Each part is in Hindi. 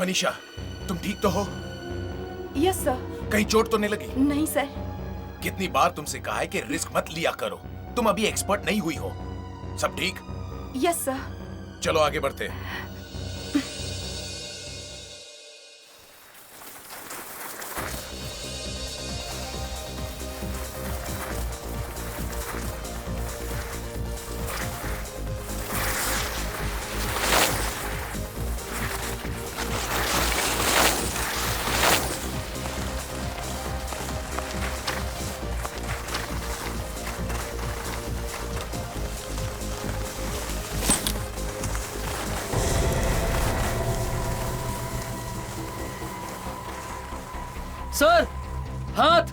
मनीषा, तुम ठीक तो हो? Yes sir. कहीं चोट तो नहीं लगी? नहीं सर। कितनी बार तुमसे कहा है कि रिस्क मत लिया करो, तुम अभी एक्सपर्ट नहीं हुई हो। सब ठीक? Yes sir. चलो आगे बढ़ते हैं। सर, हाथ।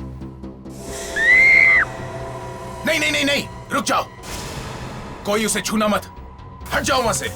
नहीं नहीं नहीं नहीं, रुक जाओ। कोई उसे छूना मत। हट जाओ वहां से।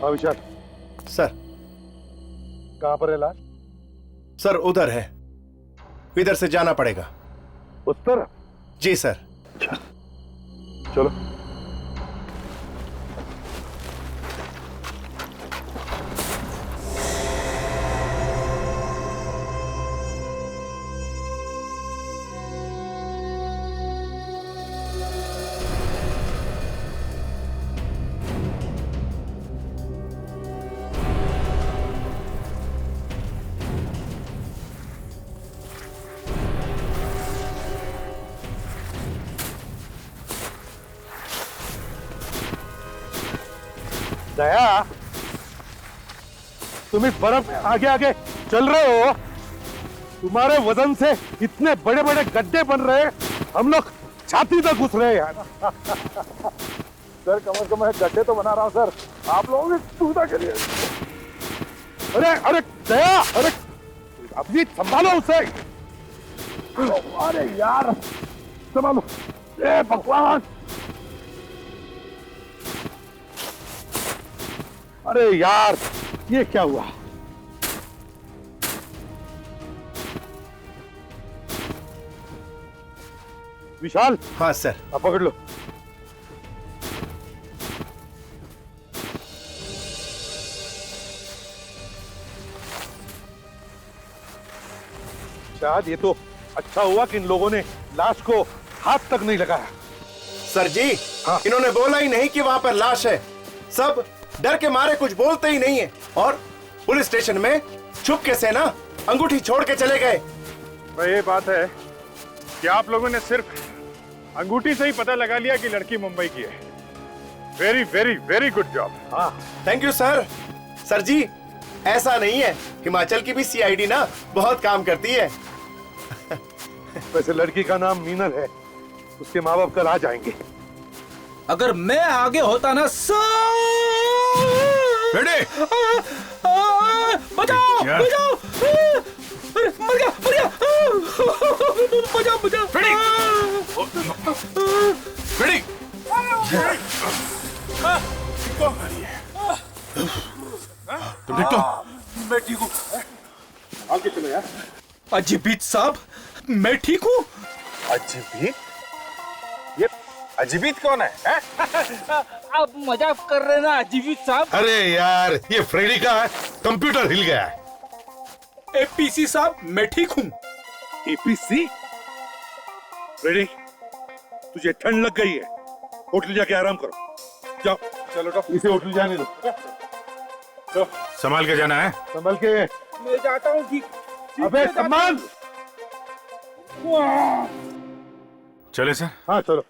हाँ विशाल। सर। कहाँ पर है लाश? सर उधर है, इधर से जाना पड़ेगा। उस तरफ? जी सर। चलो। दया, तुम इस बर्फ में आगे आगे चल रहे हो, तुम्हारे वजन से इतने बड़े बड़े गड्ढे बन रहे हैं, हम लोग छाती तक घुस रहे हैं। सर कम से कम गड्ढे तो बना रहा हूं सर, आप लोगों की सुविधा के लिए। अरे अरे दया, अरे अभी संभालो उसे। अरे यार संभालो। ए भगवान, अरे यार ये क्या हुआ? विशाल। हाँ सर। आप पकड़ लो। शायद ये तो अच्छा हुआ कि इन लोगों ने लाश को हाथ तक नहीं लगाया। सर जी, हाँ। इन्होंने बोला ही नहीं कि वहां पर लाश है, सब डर के मारे कुछ बोलते ही नहीं है, और पुलिस स्टेशन में छुपके से ना अंगूठी छोड़ के चले गए। ये बात है कि आप लोगों ने सिर्फ अंगूठी से ही पता लगा लिया कि लड़की मुंबई की है। Very very very good job. हाँ थैंक यू सर। सर जी ऐसा नहीं है, हिमाचल की भी सीआईडी ना बहुत काम करती है। वैसे लड़की का नाम मीनल है, उसके माँ बाप कल आ जाएंगे। अगर मैं आगे होता ना बेटे, बचाओ बचाओ, मर गया बचाओ बचाओ। बेटी, बेटी, तुम ठीक तो? मैं ठीक हूँ। आगे चलो यार। अजीबीत साहब, मैं ठीक हूँ। अजीबीत? अजीबित कौन है? आप मजाक कर रहे ना अजीबित साहब? अरे यार, ये फ्रेडी का कंप्यूटर हिल गया है। एपीसी साहब, मैं ठीक हूँ। एपीसी? फ्रेडी, तुझे ठंड लग गई है, होटल जाके आराम करो। जाओ, चलो तो इसे होटल जाने दो। तो संभाल के जाना है। संभल के। मैं जाता हूँ ठीक। अबे संभाल। चले सर। हाँ चलो।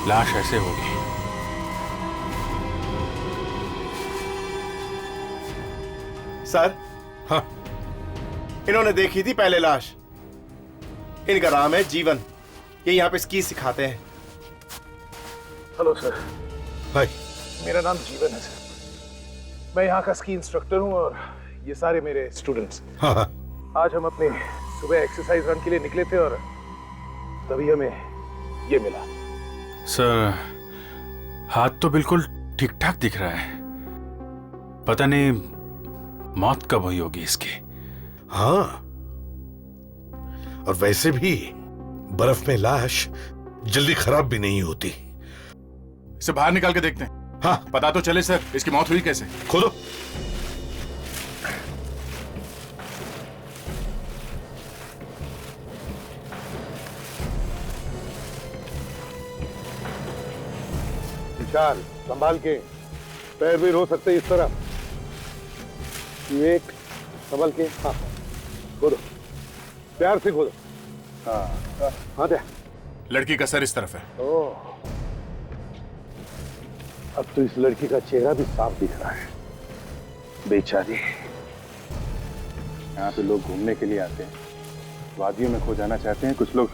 लाश ऐसे होगी। सर, हाँ, इन्होंने देखी थी पहले लाश। इनका नाम है जीवन। ये यहाँ पे स्की सिखाते हैं। हेलो सर, भाई मेरा नाम जीवन है सर। मैं यहाँ का स्की इंस्ट्रक्टर हूँ और ये सारे मेरे स्टूडेंट्स। हाँ हाँ। आज हम अपने सुबह एक्सरसाइज रन के लिए निकले थे और तभी हमें ये मिला। सर, हाथ तो बिल्कुल ठीक ठाक दिख रहा है। पता नहीं मौत कब हुई होगी इसकी। हाँ, और वैसे भी बर्फ में लाश जल्दी खराब भी नहीं होती। इसे बाहर निकाल के देखते हैं। हाँ, पता तो चले सर, इसकी मौत हुई कैसे। खोलो। विशाल, संभाल के। पैर भी रो सकते इस तरह। एक संभाल के। हाँ, खोदो, प्यार से खोदो। हाँ हाँ दे। लड़की का सर इस तरफ है। ओह, अब तो इस लड़की का चेहरा भी साफ दिख रहा है। बेचारी। यहाँ पे लोग घूमने के लिए आते हैं, वादियों में खो जाना चाहते हैं। कुछ लोग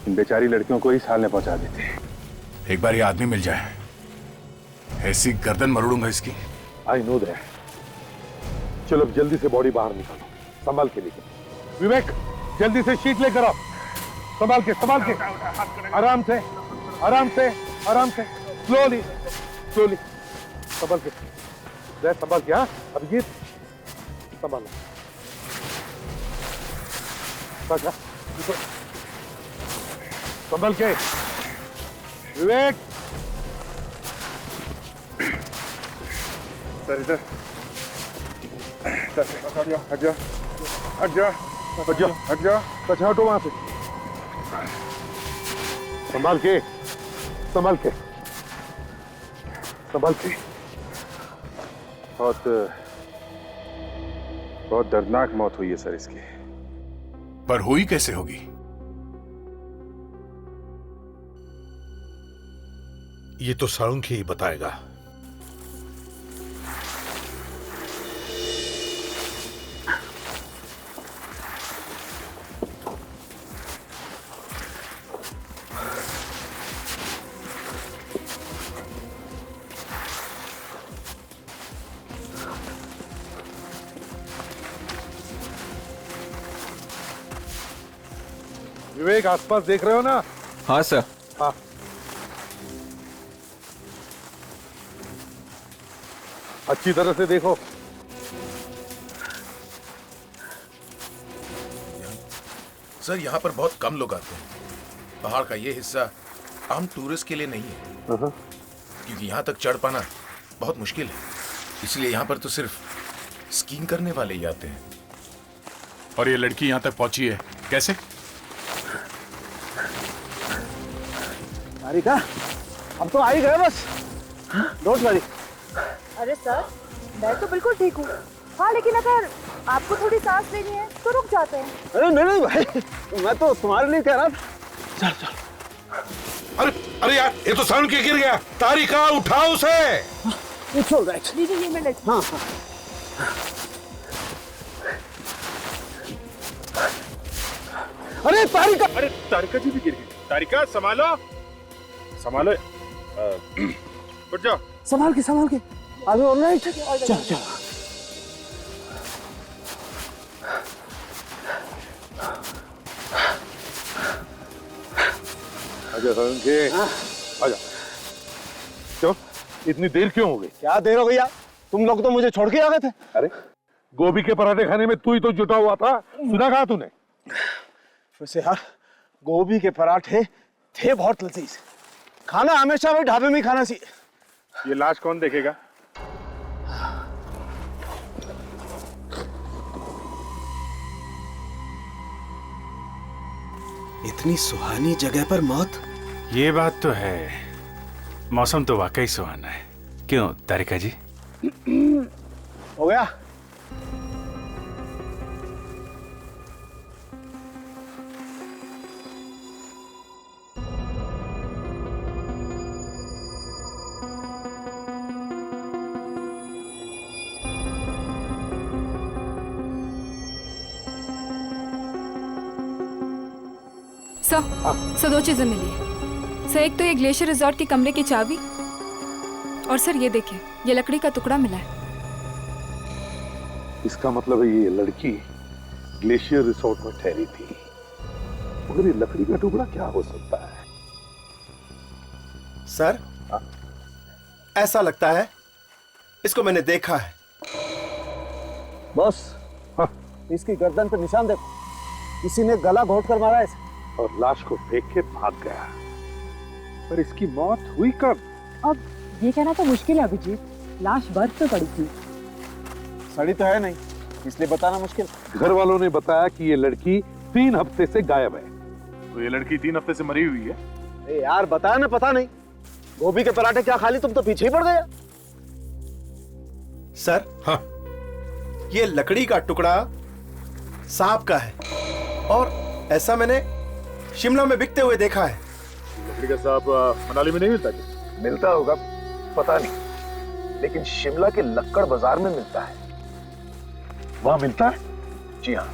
इन बेचारी लड़कियों को इस हाल में पहुंचा देते हैं। एक बार ये आदमी मिल जाए, ऐसी गर्दन मरोड़ूंगा इसकी। I know that. चलो जल्दी से बॉडी बाहर निकालो, संभाल के लेके। विवेक, जल्दी से शीट लेकर आओ। संभाल के, संभाल के। आराम से, आराम से, आराम से। Slowly, slowly. संभाल के, संभाल के। हाँ, अभिजीत संभालो। संभाल के। विवेक, सर इधर। हट जाओ, हट जाओ, हट जाओ, हट जाओ, हट जाओ। अच्छा हटो वहां से। संभाल के, संभाल के, संभाल के। बहुत दर्दनाक मौत हुई है सर इसकी। पर हुई कैसे होगी? ये तो साळुंखे ही बताएगा। विवेक, आसपास देख रहे हो ना? हाँ सर। हाँ, अच्छी तरह से देखो। सर, यहाँ पर बहुत कम लोग आते हैं। पहाड़ का ये हिस्सा आम टूरिस्ट के लिए नहीं है, क्योंकि यहाँ तक चढ़ पाना बहुत मुश्किल है। इसलिए यहाँ पर तो सिर्फ स्कीइंग करने वाले ही आते हैं। और ये लड़की यहाँ तक पहुंची है कैसे? सारिका, हम तो आ ही गए बस। Don't worry. अरे सर, मैं तो बिल्कुल ठीक हूँ। हाँ, लेकिन अगर आपको थोड़ी सांस लेनी है तो रुक जाते हैं। अरे नहीं नहीं भाई, मैं तो तुम्हारे लिए कह रहा था। चल चल। अरे अरे यार, ये तो सड़क के गिर गया। तारिका, उठाओ उसे। It's all right. दीजिए ये मैं लेती हाँ हूँ। अरे तारिका, अरे तारिका जी भी गिर गई। तारिका संभालो, संभालो। उठ जाओ। संभाल के आगे। ऑल राइट, चल चल। आजा के, आजा। क्यों इतनी देर क्यों हो गई? क्या देर हो गई यार, तुम लोग तो मुझे छोड़ के आ गए थे। अरे गोभी के पराठे खाने में तू ही तो जुटा हुआ था, सुना कहा तूने? वैसे यार गोभी के पराठे थे बहुत लजीज। खाना हमेशा भाई ढाबे में ही खाना चाहिए। ये लाश कौन देखेगा? इतनी सुहानी जगह पर मौत। ये बात तो है, मौसम तो वाकई सुहाना है। क्यों तारिका जी? हो गया। सर दो चीजें मिली है सर। एक तो ये ग्लेशियर रिजॉर्ट के कमरे की चाबी, और सर ये देखिए ये लकड़ी का टुकड़ा मिला है। इसका मतलब है ये लड़की ग्लेशियर रिसोर्ट में ठहरी थी, मगर ये लकड़ी का टुकड़ा क्या हो सकता है? सर, ऐसा लगता है इसको मैंने देखा है। बस इसकी गर्दन पर निशान देखो, किसी ने गला घोट कर मारा है और लाश को फेंक के भाग गया। पर इसकी मौत हुई कब? अब ये कहना तो मुश्किल है अभिजीत, लाश बर्फ पे पड़ी थी। सड़ी तो है नहीं, इसलिए बताना मुश्किल। घर वालों ने बताया कि ये लड़की 3 हफ्ते से गायब है। तो ये लड़की 3 हफ्ते से मरी हुई है। ए यार बताया ना, पता नहीं। गोभी के पराठे क्या खा ली, तुम तो पीछे ही पड़ गए। सर, हाँ, ये लकड़ी का टुकड़ा सांप का है, और ऐसा मैंने शिमला में बिकते हुए देखा है। लकड़ी का सांप मनाली में नहीं मिलता क्या? मिलता होगा, पता नहीं, लेकिन शिमला के लक्कड़ बाजार में मिलता है। वहां मिलता है। जी हाँ।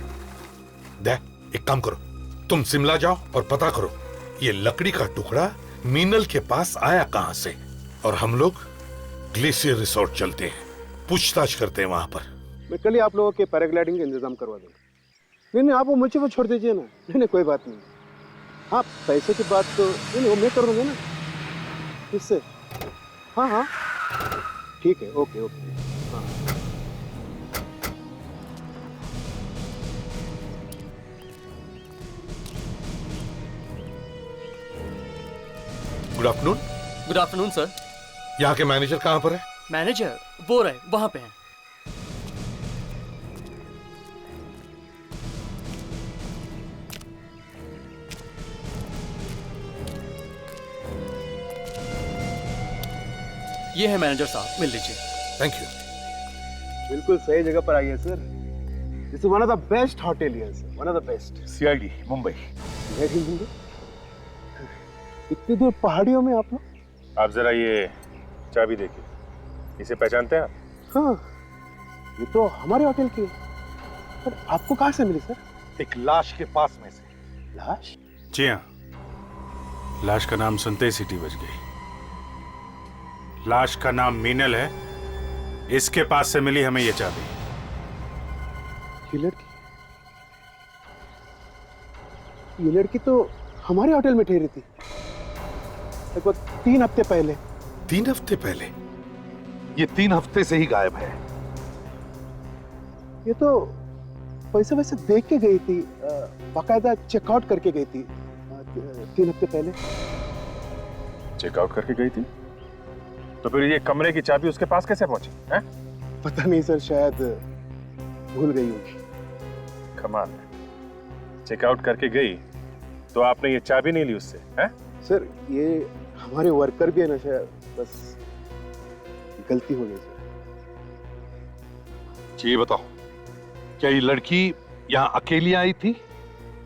एक काम करो, तुम शिमला जाओ और पता करो ये लकड़ी का टुकड़ा मीनल के पास आया कहां से, और हम लोग ग्लेशियर रिसोर्ट चलते हैं, पूछताछ करते हैं वहां पर। मैं कल ही आप लोगों के पैराग्लाइडिंग का इंतजाम करवा दूंगा। नहीं आप वो मुझे वो छोड़ दीजिए ना। नहीं कोई बात नहीं। हाँ पैसे की बात तो नहीं, वो मैं कर दूंगा ना। किससे? हाँ ठीक है, ओके। हाँ। Good afternoon. Good afternoon sir. यहाँ के मैनेजर कहाँ पर है? मैनेजर वो रहे वहां पे हैं। ये है मैनेजर साहब, मिल लीजिए। Thank you. बिल्कुल सही जगह पर आ गए sir. This is one of the best hotel here sir, one of the best. CID Mumbai. इतनी दूर पहाड़ियों में आप लोग? आप जरा ये चाबी देखिए, इसे पहचानते हैं आप? हाँ, ये तो हमारे होटल की है। पर आपको कहाँ से मिली सर? एक लाश के पास में से। लाश? जी हाँ, लाश का नाम सुनते ही सीटी बज गई। लाश का नाम मीनल है, इसके पास से मिली हमें ये चाबी। ये लड़की तो हमारे होटल में ठहरी थी देखो 3 हफ्ते पहले। 3 हफ्ते पहले? ये 3 हफ्ते से ही गायब है। ये तो पैसे वैसे देख के गई थी, बाकायदा चेकआउट करके गई थी 3 हफ्ते पहले। चेकआउट करके गई थी? तो फिर ये कमरे की चाबी उसके पास कैसे पहुंची है? पता नहीं सर, शायद भूल गई होगी। कमाल है, चेकआउट करके गई तो आपने ये चाबी नहीं ली उससे? हैं? सर ये हमारे वर्कर भी है ना, शायद बस गलती हो गई सर। ये बताओ, क्या ये लड़की यहाँ अकेली आई थी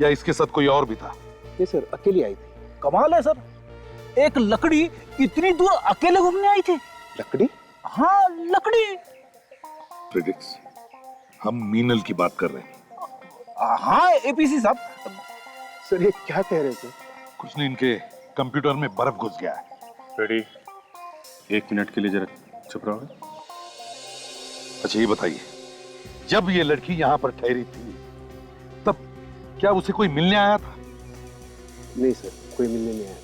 या इसके साथ कोई और भी था? ये सर अकेली आई थी। कमाल है सर, एक लकड़ी इतनी दूर अकेले घूमने आई थी। लकड़ी? हाँ लकड़ी। प्रेडिक्स, हम मीनल की बात कर रहे हैं। हाँ एपीसी साहब। सर ये क्या कह रहे थे? कुछ नहीं, इनके कंप्यूटर में बर्फ घुस गया है। रेडी, 1 मिनट के लिए जरा चुप रहोगे? अच्छा ये बताइए, जब ये लड़की यहाँ पर ठहरी थी तब क्या उसे कोई मिलने आया था? नहीं सर, कोई मिलने नहीं आया था।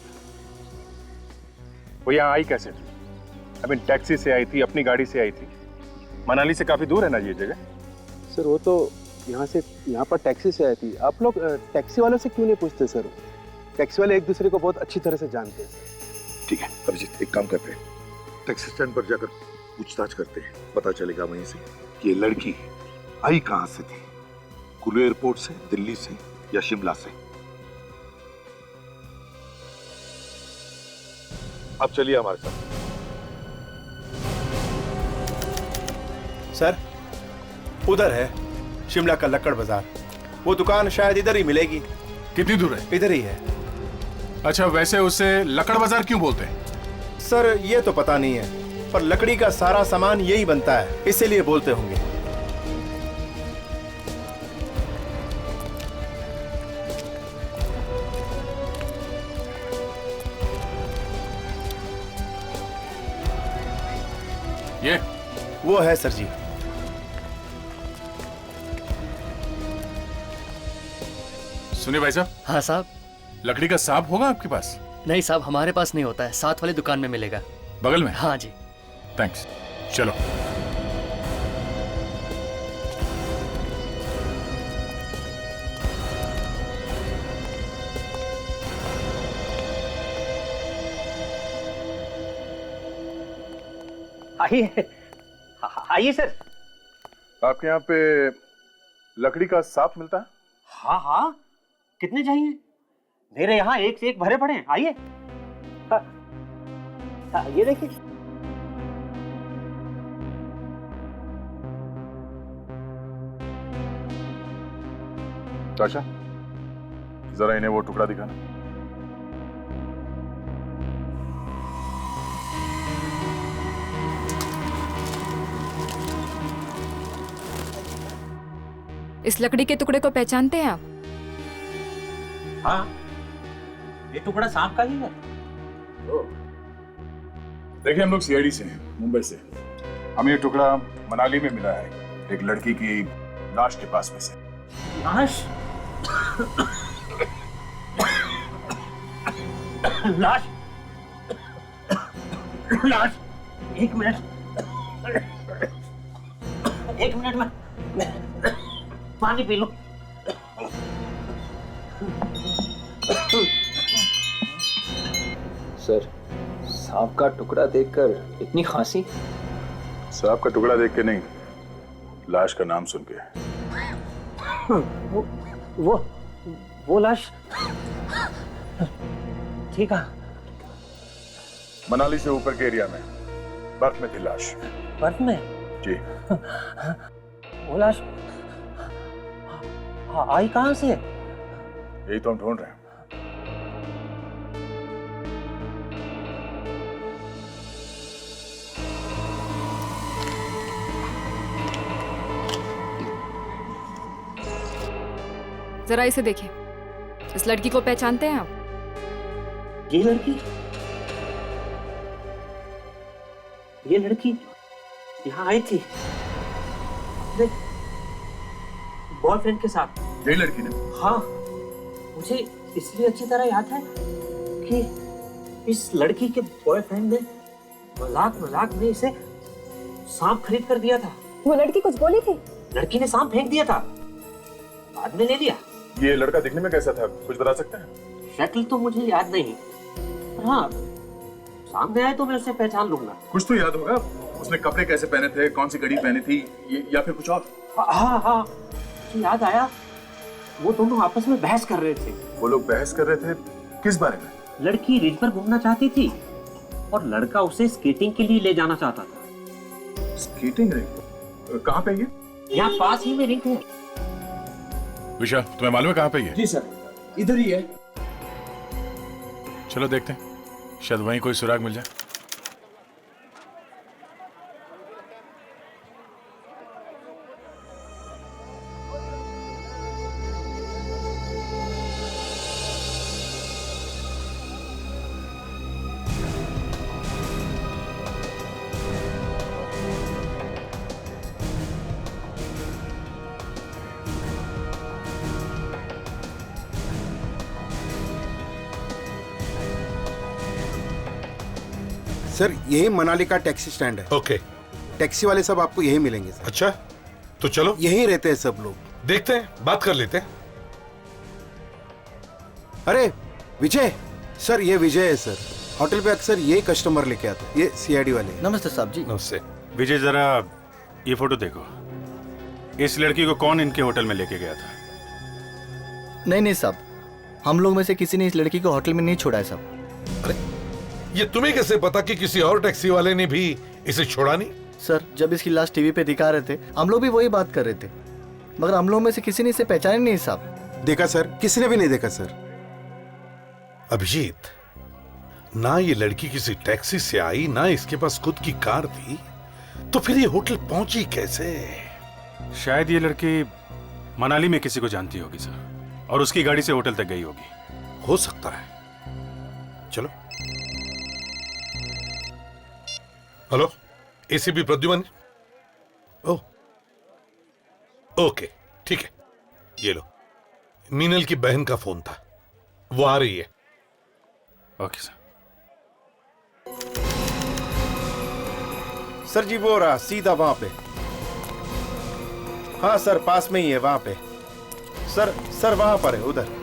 वो यहाँ आई कैसे थी? आई मीन टैक्सी से आई थी, अपनी गाड़ी से आई थी? मनाली से काफी दूर है ना ये जगह? सर वो तो यहाँ पर टैक्सी से आई थी। आप लोग टैक्सी वालों से क्यों नहीं पूछते सर? टैक्सी वाले एक दूसरे को बहुत अच्छी तरह से जानते हैं। ठीक है अभिजीत, एक काम करते हैं, टैक्सी स्टैंड पर जाकर पूछताछ करते हैं, पता चलेगा वहीं से कि ये लड़की आई कहां से थी, कुल्लू एयरपोर्ट से, दिल्ली से या शिमला से। अब चलिए हमारे साथ। सर उधर है शिमला का लक्कड़ बाजार, वो दुकान शायद इधर ही मिलेगी। कितनी दूर है? इधर ही है। अच्छा वैसे उसे लकड़ बाजार क्यों बोलते हैं? सर ये तो पता नहीं है, पर लकड़ी का सारा सामान यही बनता है, इसीलिए बोलते होंगे। ये वो है सर जी। सुनिए भाई साहब। हाँ साहब। लकड़ी का सांप होगा आपके पास? नहीं साहब, हमारे पास नहीं होता है, साथ वाली दुकान में मिलेगा। बगल में? हाँ जी। थैंक्स, चलो। आइए आइए सर। आपके यहाँ पे लकड़ी का सांप मिलता है? हाँ हाँ, कितने चाहिए? मेरे यहाँ एक से एक भरे पड़े हैं। आइए। ये देखिए। ताशा, जरा इन्हें वो टुकड़ा दिखाना। इस लकड़ी के टुकड़े को पहचानते हैं आप? हाँ, ये टुकड़ा सांप का ही है। देखिए हम लोग सीआईडी से हैं, मुंबई से। हमें ये टुकड़ा मनाली में मिला है, एक लड़की की लाश के पास में से। लाश? लाश? लाश? एक मिनट में पानी पी लो। सर, सांप का टुकड़ा देखकर इतनी खांसी? सांप का टुकड़ा देख के नहीं, लाश का नाम सुन के। वो लाश ठीक है। मनाली से ऊपर के एरिया में बर्फ में थी लाश। बर्फ में? जी। वो लाश आई कहां से? यही तो हम ढूंढ रहे हैं। जरा इसे देखिए, इस लड़की को पहचानते हैं आप? ये लड़की यहाँ आई थी बॉयफ्रेंड के साथ। यही लड़की ने? हाँ, मुझे इसलिए अच्छी तरह याद है कि इस लड़की के बॉयफ्रेंड ने मजाक में इसे सांप खरीद कर दिया था। वो लड़की कुछ बोली थी? लड़की ने सांप फेंक दिया था, बाद में ले लिया। ये लड़का दिखने में कैसा था, कुछ बता सकते हैं? शक्ल तो मुझे याद नहीं, हाँ सामने आए तो मैं उसे पहचान लूंगा। कुछ तो याद होगा, उसने कपड़े कैसे पहने थे, कौन सी घड़ी पहनी थी, या फिर कुछ और? हाँ, याद आया, वो दोनों आपस में बहस कर रहे थे। वो लोग बहस कर रहे थे किस बारे में? लड़की रिज पर घूमना चाहती थी और लड़का उसे स्केटिंग के लिए ले जाना चाहता था। Skating ring? कहाँ पे ये? यहाँ पास ही में रिंग है। विशा, तुम्हें मालूम है कहाँ पे ये? जी सर, इधर ही है। चलो देखते हैं। शायद वहीं कोई सुराग मिल जाए। सर यही मनाली का टैक्सी स्टैंड है। ओके। टैक्सी वाले सब आपको यही मिलेंगे सर। अच्छा, तो चलो यहीं रहते हैं सब लोग। देखते हैं, बात कर लेते हैं। अरे विजय सर, ये विजय है सर। होटल पे अक्सर ये कस्टमर लेके आते हैं, ये सीआईडी वाले। नमस्ते साहब जी। नमस्ते। विजय जरा ये फोटो देखो। इस लड़की को कौन इनके होटल में लेके गया था? नहीं साहब, हम लोग में से किसी ने इस लड़की को होटल में नहीं छोड़ा है साहब। अरे ये तुम्हें कैसे पता कि किसी और टैक्सी वाले ने भी इसे छोड़ा नहीं? सर जब इसकी लाश टीवी पे दिखा रहे थे हम लोग भी वही बात कर रहे थे, मगर हम लोग में से किसी ने इसे पहचाने नहीं साहब। देखा सर, किसी ने भी नहीं देखा सर। अभिजीत, ना ये लड़की किसी टैक्सी से आई, ना इसके पास खुद की कार थी, तो फिर ये होटल पहुंची कैसे? शायद ये लड़की मनाली में किसी को जानती होगी सर, और उसकी गाड़ी से होटल तक गई होगी। हो सकता है। चलो। Hello, ACP Pradyuman. Oh, okay, ठीक है। ये लो, मीनल की बहन का फोन था, वो आ रही है। Okay sir. सर जी वो रहा सीधा वहां पे। हाँ सर, पास में ही है वहां पे। सर वहां पर है, उधर।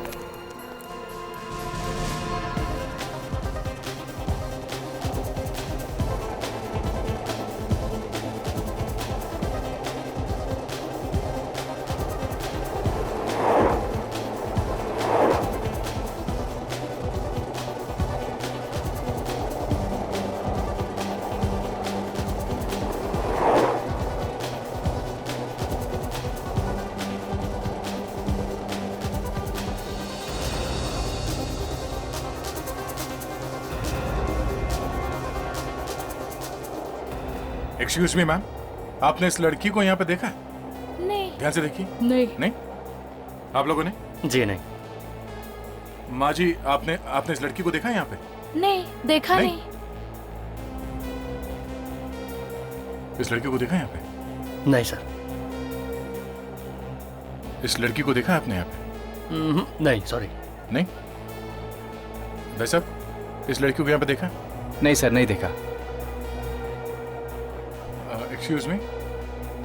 एक्सक्यूज मी मैम, आपने इस लड़की को यहाँ पे देखा है? नहीं। ध्यान से देखिए। नहीं। आप लोगों ने? जी नहीं। माँ जी, आपने इस लड़की को देखा है यहाँ पे? नहीं, देखा नहीं। इस लड़की को देखा है यहाँ पे? नहीं सर। इस लड़की को देखा है आपने यहाँ पे? नहीं, सॉरी। नहीं? भाई साहब, इस लड़की को यहाँ पे देखा? नहीं सर, नहीं देखा। एक्सक्यूज मी,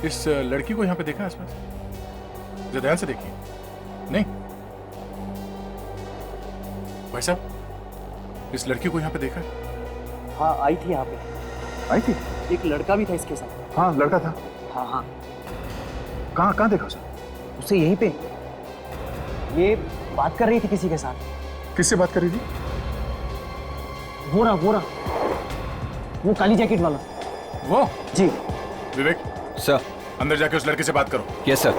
इस लड़की को यहाँ पे देखा आसपास? जरा ध्यान से देखिए। नहीं? भाई साहब, इस लड़की को यहाँ पे देखा? हाँ, आई थी यहाँ पे। आई थी? एक लड़का भी था इसके साथ। हाँ, लड़का था। हाँ। कहाँ देखा उसे? उसे यहीं पे, ये बात कर रही थी किसी के साथ। किससे बात कर रही थी? वो रहा, वो काली जैकेट वाला। वो? जी। विवेक सर, अंदर जाके उस लड़के से बात करो। Yes sir.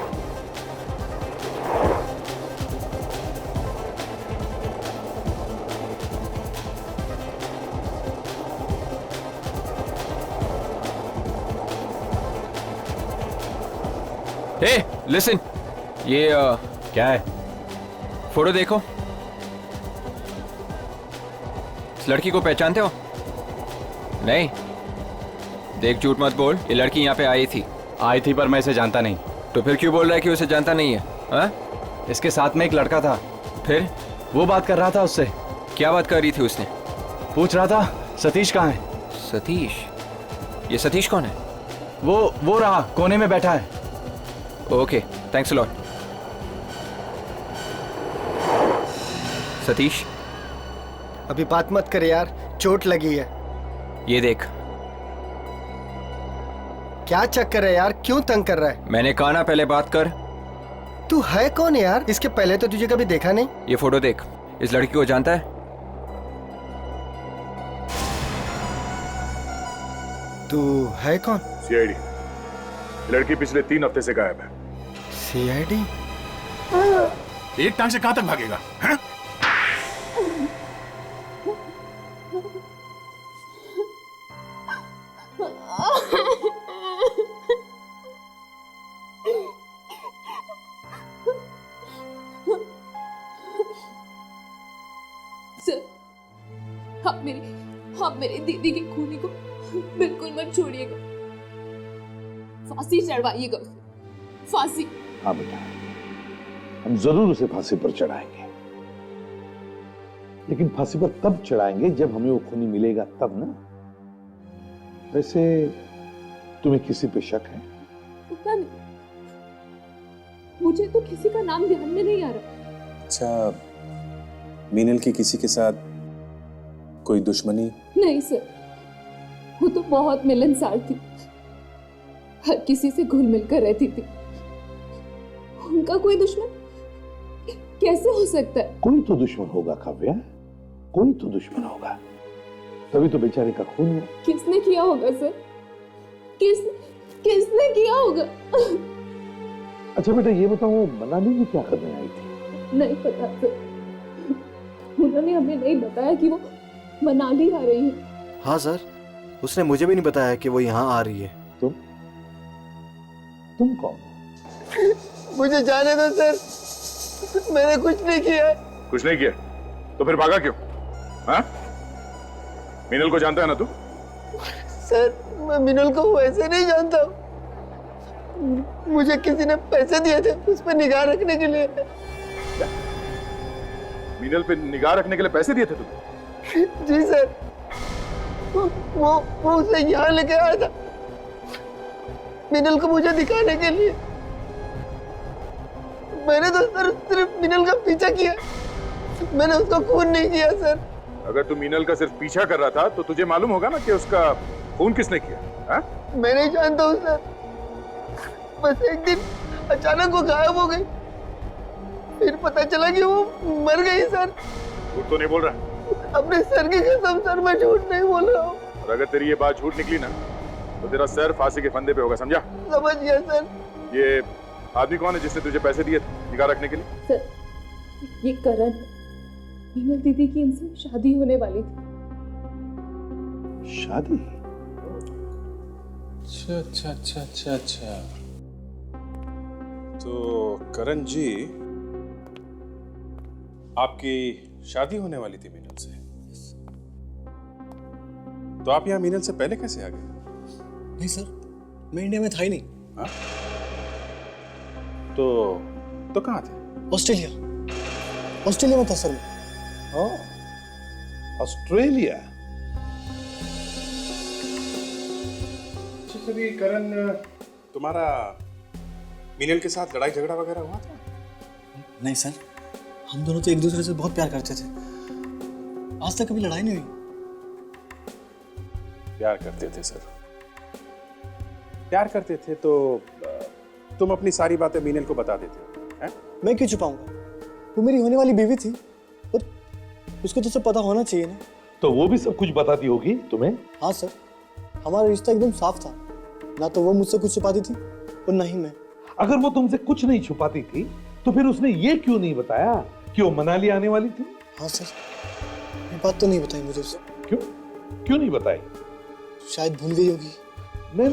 हे लिसन, ये क्या है? फोटो देखो। इस लड़की को पहचानते हो? नहीं? देख, झूठ मत बोल, ये लड़की यहाँ पे आई थी पर मैं इसे जानता नहीं। तो फिर क्यों बोल रहा है कि उसे जानता नहीं है? हा? इसके साथ में एक लड़का था। फिर वो बात कर रहा था उससे। क्या बात कर रही थी उसने? पूछ रहा था सतीश कहाँ है। सतीश? ये सतीश कौन है? वो रहा, कोने में बैठा है। Okay, thanks a lot. Satish, अभी बात मत कर यार, चोट लगी है। ये देख। क्या चक्कर है यार, क्यों तंग कर रहा है? मैंने कहा ना पहले बात कर। तू है कौन यार? इसके पहले तो तुझे कभी देखा नहीं। ये फोटो देख, इस लड़की को जानता है? तू है कौन? सीआईडी। लड़की पिछले 3 हफ्ते से गायब है। सीआईडी? एक टांग से कहां तक भागेगा? हैं? आप मेरी दीदी के खूनी को बिल्कुल मत छोड़िएगा, फांसी चढ़वाइएगा उसे, फांसी। हाँ बेटा, हम जरूर उसे फांसी पर चढ़ाएंगे, लेकिन फांसी पर तब चढ़ाएंगे जब हमें वो खूनी मिलेगा तब ना। वैसे तुम्हें किसी पे शक है? पता नहीं, मुझे तो किसी का नाम ध्यान में नहीं आ रहा। अच्छा, मीनल की किसी के साथ कोई दुश्मनी? नहीं सर, वो तो बहुत मिलनसार थी, हर किसी से घुल मिलकर रहती थी। उनका कोई दुश्मन कैसे हो सकता है? कोई तो दुश्मन होगा काव्या, कोई तो दुश्मन होगा, तभी तो बेचारे का खून हुआ। किसने किया होगा सर? किसने किया होगा? अच्छा बेटा ये बताओ, मनाली में क्या करने आई थी? नहीं पता सर, उन्होंने हमें नहीं बताया कि वो मनाली आ रही है। हाँ सर, उसने मुझे भी नहीं बताया कि वो यहाँ आ रही है। तुम कौन? मुझे जाने दो सर, मैंने कुछ नहीं किया। कुछ नहीं किया तो फिर भागा क्यों? हाँ? मीनल को जानता है ना तू? सर मैं मीनल को वैसे नहीं जानता, मुझे किसी ने पैसे दिए थे उस पर निगाह रखने के लिए। मीनल पे निगाह रखने के लिए पैसे दिए थे तुम? जी सर, वो उसे यहाँ लेके आया था मीनल को मुझे दिखाने के लिए। मैंने तो सर सिर्फ मीनल का पीछा किया, मैंने उसको खून नहीं किया सर। अगर तू मीनल का सिर्फ पीछा कर रहा था तो तुझे मालूम होगा ना कि उसका खून किसने किया? हाँ? मैं नहीं जानता हूँ सर, बस एक दिन अचानक वो गायब हो गई, फिर पता चला कि वो मर गई सर। झूठ तो नहीं बोल रहा? अपने सर की कसम सर, मैं झूठ नहीं बोल रहा हूँ। और अगर तेरी ये बात झूठ निकली ना तो तेरा सर फांसी के फंदे पे होगा, समझा? समझ गया सर। ये आदमी कौन है जिसने तुझे पैसे दिए थे निगाह रखने के लिए? सर ये करण, मीनल दीदी की इनसे शादी होने वाली थी। शादी? अच्छा अच्छा अच्छा अच्छा अच्छा, तो करण जी आपकी शादी होने वाली थी मीनल से, तो आप यहाँ मीनल से पहले कैसे आ गए? नहीं सर, मैं इंडिया में था ही नहीं। हाँ? तो कहाँ थे? ऑस्ट्रेलिया में था सर मैं। ऑस्ट्रेलिया? कभी करण तुम्हारा मीनल के साथ लड़ाई झगड़ा वगैरह हुआ था? नहीं सर, हम दोनों तो एक दूसरे से बहुत प्यार करते थे, आज तक कभी लड़ाई नहीं हुई। प्यार करते थे सर, प्यार करते थे तो तुम अपनी सारी बातें मीनल को बता देते हैं? मैं क्यों छुपाऊंगा, वो मेरी होने वाली बीवी थी और उसको तो सब पता होना चाहिए ना। तो वो भी सब कुछ बताती होगी तुम्हें? हाँ सर, हमारा रिश्ता एकदम साफ था, ना तो वो मुझसे कुछ छुपाती थी और ना ही मैं। अगर वो तुमसे कुछ नहीं छुपाती थी तो फिर उसने ये क्यों नहीं बताया कि वो मनाली आने वाली थी? हाँ सर, ये बात तो नहीं बताई मुझे उससे। क्यों नहीं बताई? शायद भूल गई होगी। नहीं,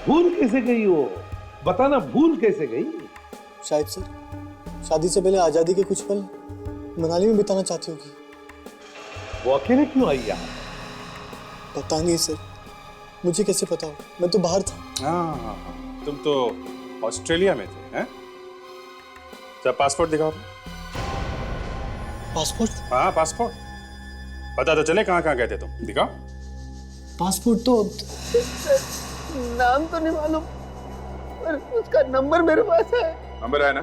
भूल कैसे गई वो? बताना, भूल कैसे गई? शायद सर, शादी से पहले आजादी के कुछ पल मनाली में बिताना चाहती होगी। वो अकेले क्यों आई यहाँ? पता नहीं सर, मुझे कैसे पता हो, मैं तो बाहर था। हाँ, तुम तो ऑस्ट्रेलिया में थे हैं? जब पासपोर्ट दिखाओ। पासपोर्ट? हाँ पासपोर्ट, पता तो चले कहाँ कहाँ गए थे तुम, दिखाओ। पासपोर्ट तो नाम तो नहीं मालूम, पर उसका नंबर मेरे पास है। नंबर है ना?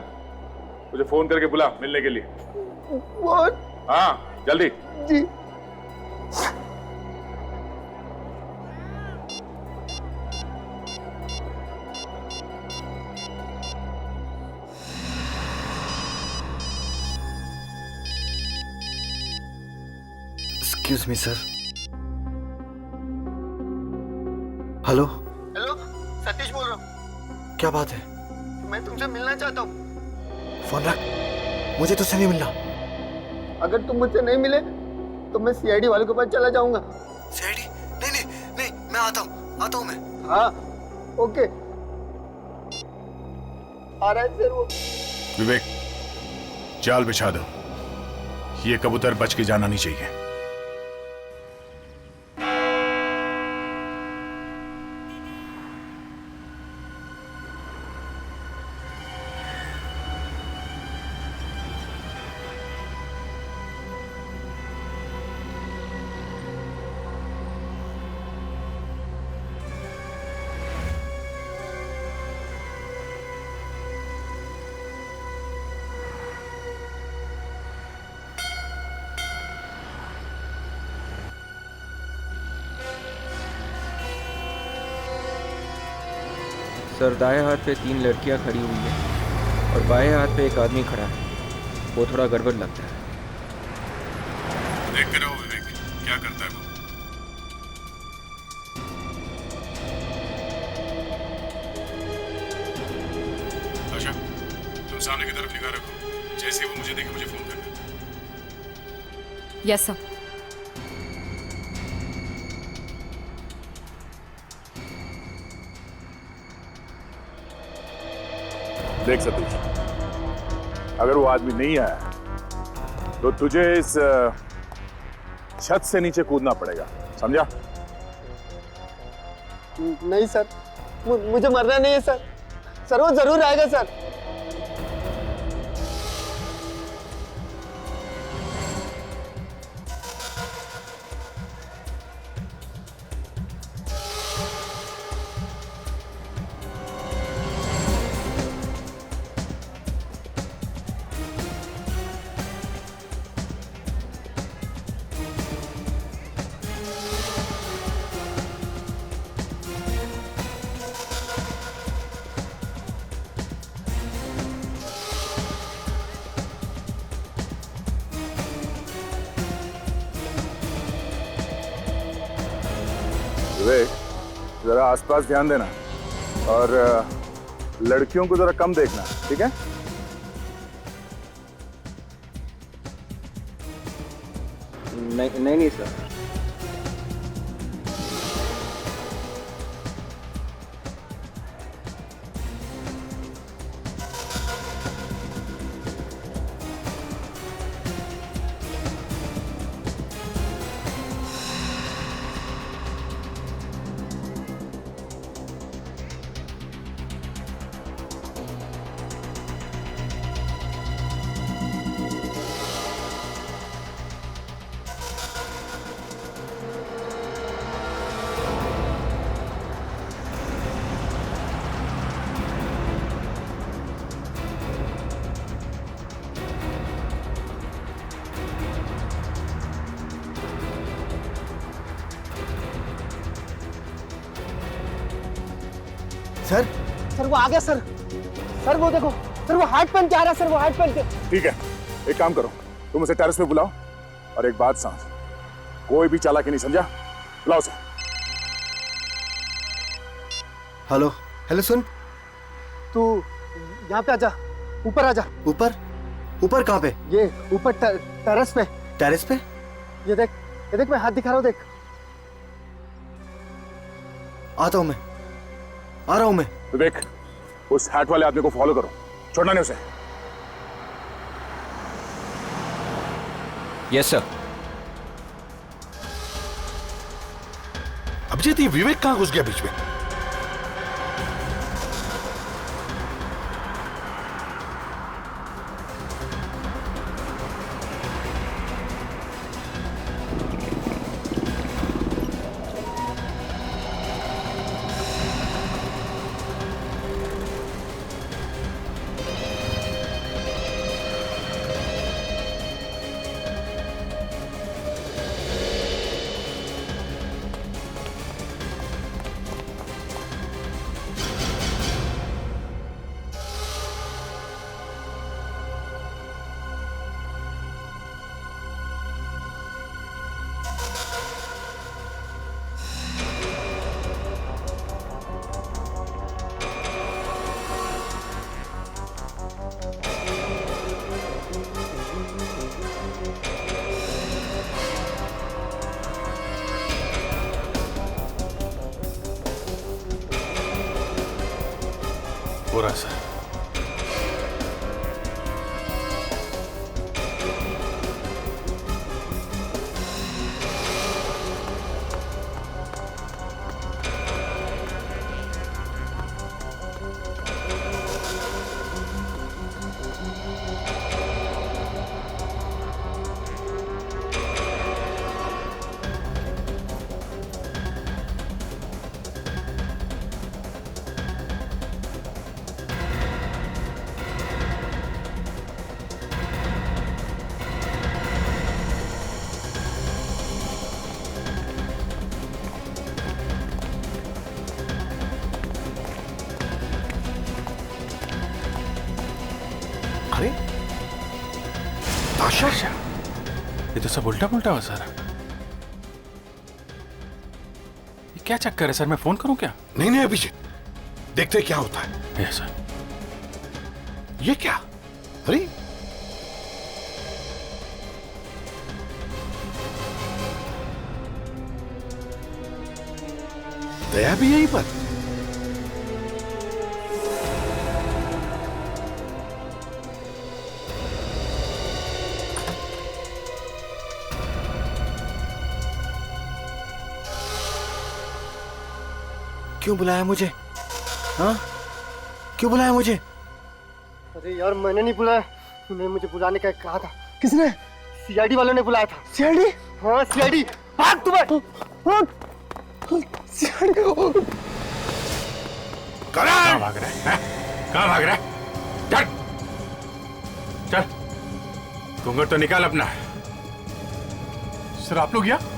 मुझे फोन करके बुला मिलने के लिए। फोन? हाँ जल्दी। जी। Excuse me sir. Hello Satish बोल रहा हूँ। क्या बात है? मैं तुमसे मिलना चाहता हूँ। फोन रख, मुझे तुझसे नहीं मिलना। अगर तुम मुझसे नहीं मिले तो मैं सीआईडी वाले के पास चला जाऊंगा। सीआईडी? नहीं, मैं आता हूँ मैं। हाँ ओके, आ रहा है सर वो। विवेक, जाल बिछा दो, ये कबूतर बच के जाना नहीं चाहिए। सर, दाएं हाथ पे 3 लड़कियां खड़ी हुई है और बाएं हाथ पे एक आदमी खड़ा है। वो थोड़ा गड़बड़ लगता है। देखते रहो विवेक, क्या करता है वो। आशा, तुम सामने की तरफ निगाह रखो। जैसे ही वो मुझे देखे मुझे फोन करना। Yes sir. देख सतीश, अगर वो आदमी नहीं आया तो तुझे इस छत से नीचे कूदना पड़ेगा, समझा? नहीं सर, मुझे मरना नहीं है सर। सर वो जरूर आएगा सर। विवेक, जरा आसपास ध्यान देना और लड़कियों को जरा कम देखना, ठीक है? नहीं सर। सर सर वो आ गया सर। सर वो देखो सर, वो हार्ट पहन के आ रहा है सर। वो हार्ट पहन के। ठीक है, एक काम करो, तुम उसे टेरेस पे बुलाओ और एक बात समझ, कोई भी चालाकी नहीं, समझा? बुलाओ उसे। हेलो हेलो, सुन, तू यहाँ पे आजा, ऊपर आजा। ऊपर? ऊपर कहाँ पे? ये ऊपर टेरेस पे। टेरेस पे? ये देख मैं हाथ दिखा रहा हूँ, देख। आता हूँ मैं, आ रहा हूँ मैं। विवेक, उस हैट वाले आदमी को फॉलो करो, छोड़ना नहीं उसे। Yes sir. अभिजीत, ये विवेक कहाँ घुस गया बीच में? हो रहा है सर। अरे ताशा, ये तो सब उल्टा पुल्टा हो सारा। ये क्या चक्कर है सर? मैं फोन करूं क्या? नहीं नहीं अभिजीत, देखते क्या होता है। Yes sir. ये क्या? अरे दया भी यहीं पर। क्यों बुलाया मुझे? हाँ, क्यों बुलाया मुझे? अरे यार मैंने नहीं बुलाया, तूने मुझे बुलाने का कहा था। किसने? सीआईडी वालों ने बुलाया था। सीआईडी? हाँ सीआईडी। भाग तुम्हें। सीआईडी। कहाँ भाग रहा है? कहाँ भाग रहा है? चल चल, घूंघट तो निकाल अपना। सर आप लोग यहाँ?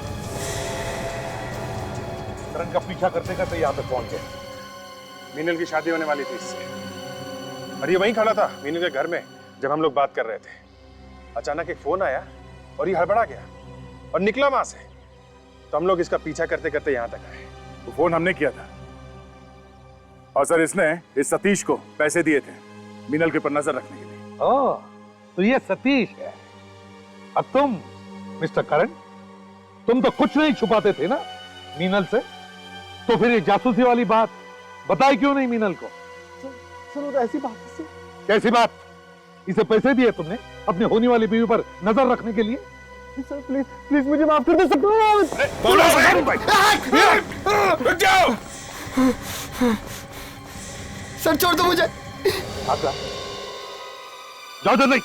करण का पीछा करते करते यहाँ पे पहुंच गए। मीनल की शादी होने वाली थी इससे, और ये वहीं खड़ा था मीनल के घर में जब हम लोग बात कर रहे थे। अचानक एक फोन आया और ये हड़बड़ा गया और निकला वहां से। तो हम लोग इसका पीछा करते करते यहाँ तक आए। तो फोन हमने किया था और सर इसने इस सतीश को पैसे दिए थे मीनल के ऊपर नजर रखने के लिए। ओह, तो ये सतीश है। अब तुम मिस्टर करण, तुम तो कुछ नहीं छुपाते थे ना मीनल से, तो फिर ये जासूसी वाली बात बताई क्यों नहीं मीनल को? सर ऐसी बात है। कैसी बात? इसे पैसे दिए तुमने अपने होने वाली बीवी पर नजर रखने के लिए? सर प्लीज प्लीज मुझे माफ कर दो सर। रुक जाओ। सर छोड़ दो मुझे। जाओ जल्दी।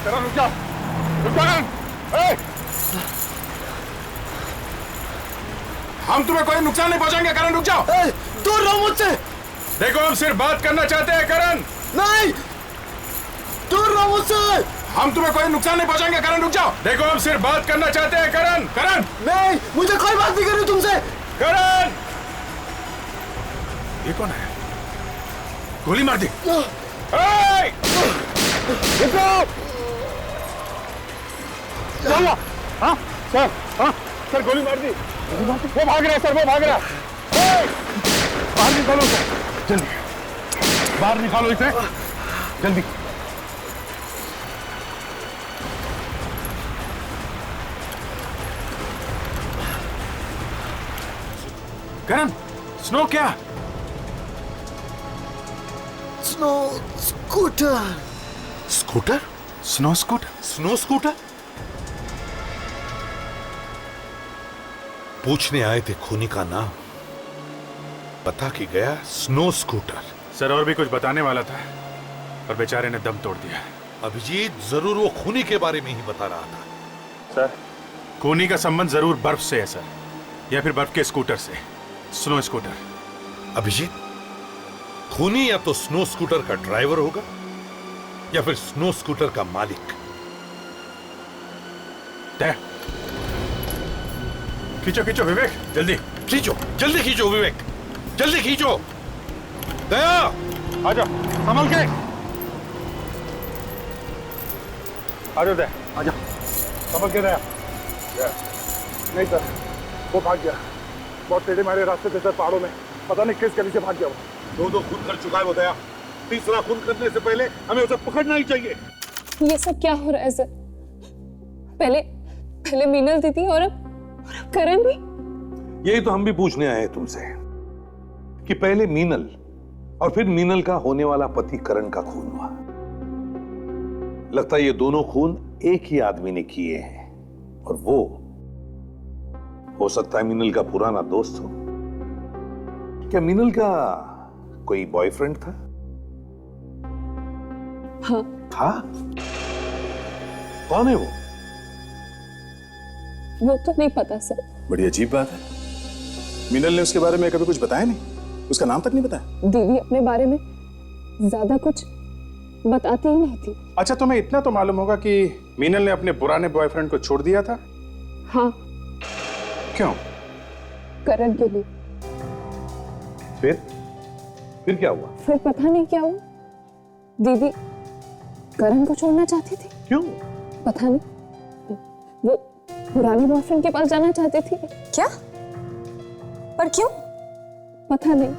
करण रुक जाओ, रुक जाओ करण। हम तुम्हें कोई नुकसान नहीं पहुंचाएंगे करण, रुक जाओ। दूर रहो मुझसे। देखो हम सिर्फ बात करना चाहते हैं करण। नहीं, दूर रहो मुझसे। हम तुम्हें कोई नुकसान नहीं पहुंचाएंगे करण, रुक जाओ। देखो हम सिर्फ बात करना चाहते हैं करण। करण नहीं, मुझे कोई बात नहीं करनी तुमसे। करण, ये कौन है? गोली मार दी। क्या हुआ? हाँ सर, हाँ सर, गोली मार दी। वो भाग रहा है सर, वो भाग रहा है। बाहर निकालो इसे, जल्दी बाहर निकालो इसे, जल्दी। करण, स्नो क्या? Snow scooter. Scooter? Snow scooter? Snow scooter? पूछने आए थे खूनी का नाम, बता के गया स्नो स्कूटर। सर और भी कुछ बताने वाला था और बेचारे ने दम तोड़ दिया। अभिजीत जरूर वो खूनी के बारे में ही बता रहा था। सर, खूनी का संबंध जरूर बर्फ से है सर, या फिर बर्फ के स्कूटर से, स्नो स्कूटर। अभिजीत, खूनी या तो स्नो स्कूटर का ड्राइवर होगा या फिर स्नो स्कूटर का मालिक। तय। खींचो खींचो विवेक, जल्दी खींचो, जल्दी खींचो विवेक, जल्दी खींचो। दया, आजा, संभल के। आजा दया, आजा, संभल के दया। नहीं सर, वो भाग गया। बहुत टेढ़े मेढ़े रास्ते थे सर, पहाड़ों में, पता नहीं किस गली से भाग गया वो। दो खून कर चुका है वो दया। तीसरा खून करने से पहले हमें उसे पकड़ना ही चाहिए। ये सब क्या हो रहा है सर? पहले मीनल दीदी और अब करण भी। यही तो हम भी पूछने आए हैं तुमसे कि पहले मीनल और फिर मीनल का होने वाला पति करण का खून हुआ। लगता है ये दोनों खून एक ही आदमी ने किए हैं, और वो हो सकता है मीनल का पुराना दोस्त हो। क्या मीनल का कोई बॉयफ्रेंड था? हाँ। था? कौन है वो तो नहीं पता सर। बड़ी अजीब बात है, मीनल ने उसके बारे में कभी कुछ बताया नहीं, उसका नाम तक नहीं बताया। दीदी अपने बारे में ज्यादा कुछ बताती ही नहीं थी। अच्छा, तुम्हें इतना तो मालूम होगा कि मीनल ने अपने पुराने बॉयफ्रेंड को छोड़ दिया था? हाँ। क्यों? करण के लिए। फिर क्या हुआ? फिर पता नहीं क्या हुआ, दीदी करण को छोड़ना चाहती थी। क्यों? पता नहीं, वो पुराने बॉयफ्रेंड के पास जाना चाहती थी। क्या? पर क्यों? पता नहीं,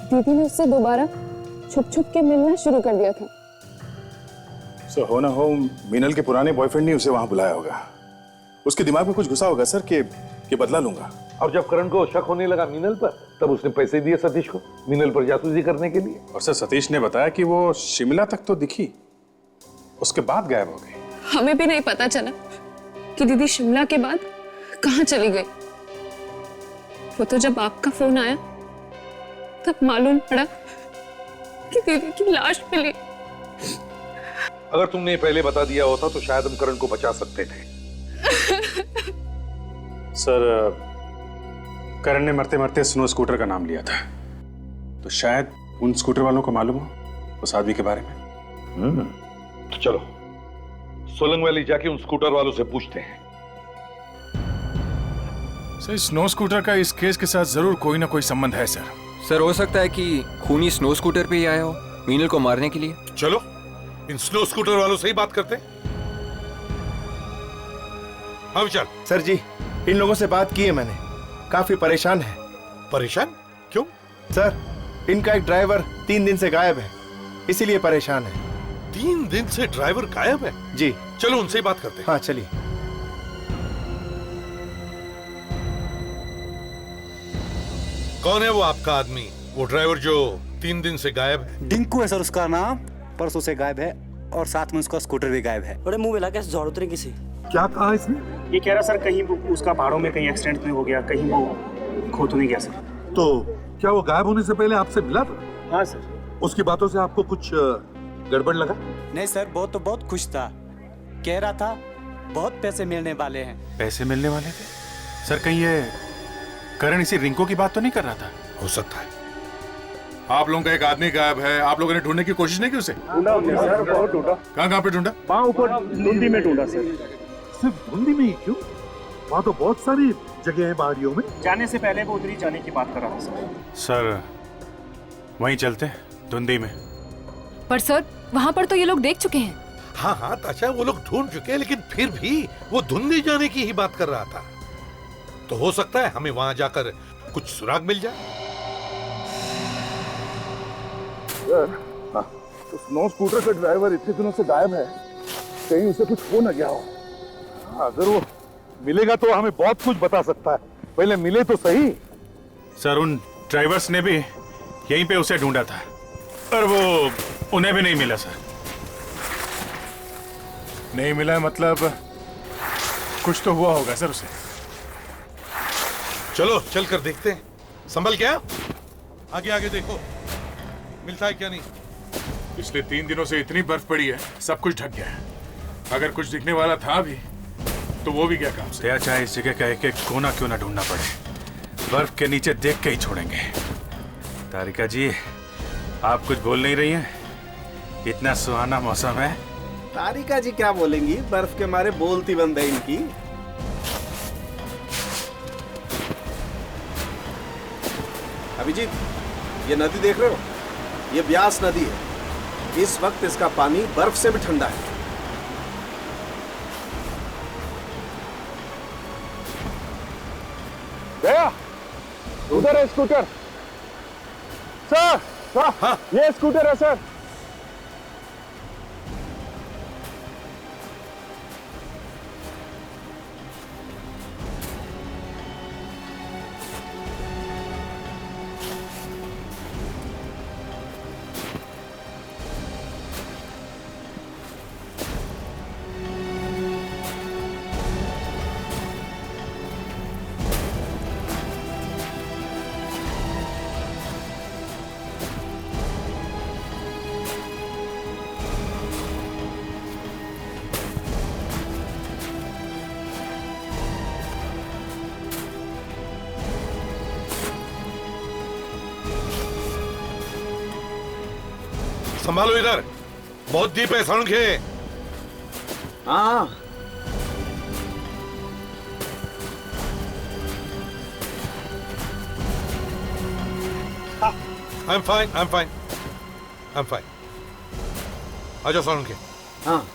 दीदी ने उससे दोबारा छुप छुप के मिलना शुरू कर दिया था। सो हो ना हो मीनल के पुराने बॉयफ्रेंड ने उसे वहां बुलाया होगा। उसके दिमाग में कुछ घुसा होगा सर कि बदला लूंगा। और जब करण को शक होने लगा मीनल पर, तब उसने पैसे दिए सतीश को मीनल पर जासूसी करने के लिए। और सर सतीश ने बताया कि वो शिमला तक तो दिखी, उसके बाद गायब हो गई। हमें भी नहीं पता चला कि दीदी शिमला के बाद कहाँ चली गई। वो तो जब आपका फोन आया तब मालूम पड़ा कि दीदी की लाश मिली। अगर तुमने पहले बता दिया होता तो शायद हम करण को बचा सकते थे। सर, करण ने मरते मरते स्नो स्कूटर का नाम लिया था, तो शायद उन स्कूटर वालों को मालूम हो उस आदमी के बारे में। तो चलो सोलंग वैली जाके उन स्कूटर वालों से पूछते हैं। सर, स्नो स्कूटर का इस केस के साथ जरूर कोई ना कोई संबंध है सर। सर, हो सकता है कि खूनी स्नो स्कूटर पे ही आया हो मीनल को मारने के लिए। चलो इन स्नो स्कूटर वालों से ही बात करते हैं। हाँ विशाल। सर जी, इन लोगों से बात की है मैंने, काफी परेशान है। परेशान? क्यों? सर, इनका एक ड्राइवर 3 दिन से गायब है, इसीलिए परेशान है। 3 दिन से ड्राइवर गायब है? जी। चलो उनसे ही बात करते हैं। हाँ चलिए। कौन है वो आपका आदमी, वो ड्राइवर जो 3 दिन से गायब है? डिंकू है सर उसका नाम, परसों से गायब है और साथ में उसका स्कूटर भी गायब है। बड़े मुंह मिला के जोर उतरे किसी। क्या कहा इसने? ये कह रहा सर कहीं उसका पहाड़ों में कहीं एक्सीडेंट में हो गया, कहीं वो खो तो नहीं गया सर। तो क्या वो गायब होने से पहले आपसे मिला था? हाँ सर। उसकी बातों से आपको कुछ गड़बड़ लगा? नहीं सर, वो तो बहुत खुश था, कह रहा था बहुत पैसे मिलने वाले हैं। पैसे मिलने वाले थे? सर, कहीं ये करण इसी रिंको की बात तो नहीं कर रहा था? हो सकता है। आप लोगों का एक आदमी गायब है, आप लोगों ने ढूंढने की कोशिश नहीं की उसे? ढूंढा हमने सर, बहुत ढूंढा। कहाँ पे ढूंढा? वहाँ ऊपर धुंधी में ढूंढा सर। सिर्फ धुंधी में ही क्यों? वहाँ तो बहुत सारी जगह है पहाड़ियों में। जाने से पहले वो उधर ही जाने की बात कर रहा था सर। सर, वहीं चलते हैं धुंधी में। पर सर वहाँ पर तो ये लोग देख चुके हैं। हाँ हाँ ताशा, वो लोग ढूंढ चुके हैं, लेकिन फिर भी वो धुंधली जाने की ही बात कर रहा था। तो हो सकता है हमें वहां जाकर कुछ सुराग मिल जाए। तो स्नो स्कूटर का ड्राइवर इतने दिनों से गायब है, कहीं उसे कुछ हो न गया हो। अगर वो मिलेगा तो हमें बहुत कुछ बता सकता है, पहले मिले तो सही। सर उन ड्राइवर्स ने भी यहीं पे उसे ढूंढा था, पर वो उन्हें भी नहीं मिला सर। नहीं मिला मतलब कुछ तो हुआ होगा सर उसे। चलो चल कर देखते हैं। संभल क्या, आगे आगे देखो मिलता है क्या नहीं। पिछले 3 दिनों से इतनी बर्फ पड़ी है, सब कुछ ढक गया है। अगर कुछ दिखने वाला था भी तो वो भी क्या काम से। दया चाहे इस जगह का एक एक कोना क्यों ना ढूंढना पड़े, बर्फ के नीचे देख के ही छोड़ेंगे। तारिका जी आप कुछ बोल नहीं रही हैं? इतना सुहाना मौसम है। तारिका जी क्या बोलेंगी, बर्फ के मारे बोलती बंद है इनकी। अभिजीत, ये नदी देख रहे हो, ये ब्यास नदी है। इस वक्त इसका पानी बर्फ से भी ठंडा है। गया उधर है स्कूटर। सर हाँ, ये स्कूटर है सर। संभालो इधर, बहुत डीप है साउंड के। हाँ I'm fine, I'm fine, I'm fine. आ जाओ साउंड के। हाँ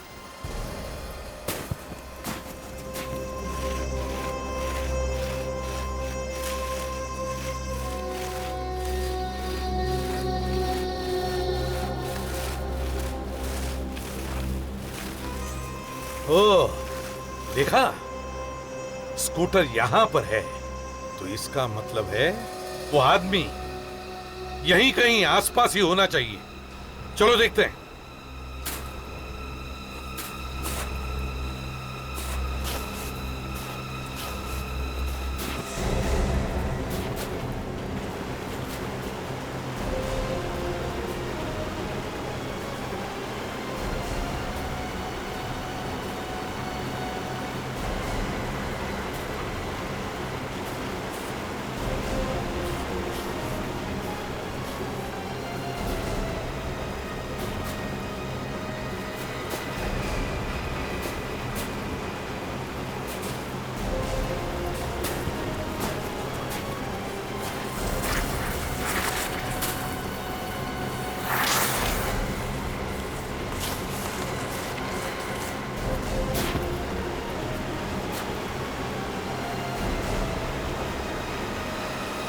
ओह, देखा स्कूटर यहां पर है, तो इसका मतलब है वो आदमी यहीं कहीं आसपास ही होना चाहिए। चलो देखते हैं।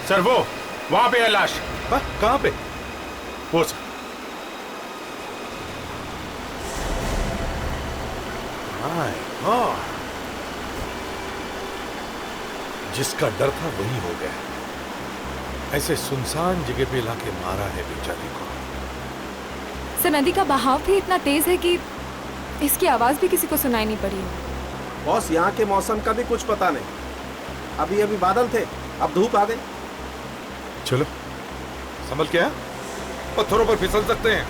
सर वो वहां पे है लाश। कहां पे? वो सर। माय गॉड, जिसका डर था वही हो गया। ऐसे सुनसान जगह पे लाके मारा है बेचारे को। सर नदी का बहाव भी इतना तेज है कि इसकी आवाज भी किसी को सुनाई नहीं पड़ी। बॉस, यहाँ के मौसम का भी कुछ पता नहीं। अभी अभी बादल थे, अब धूप आ गई। चलो संभल के, पत्थरों पर फिसल सकते हैं।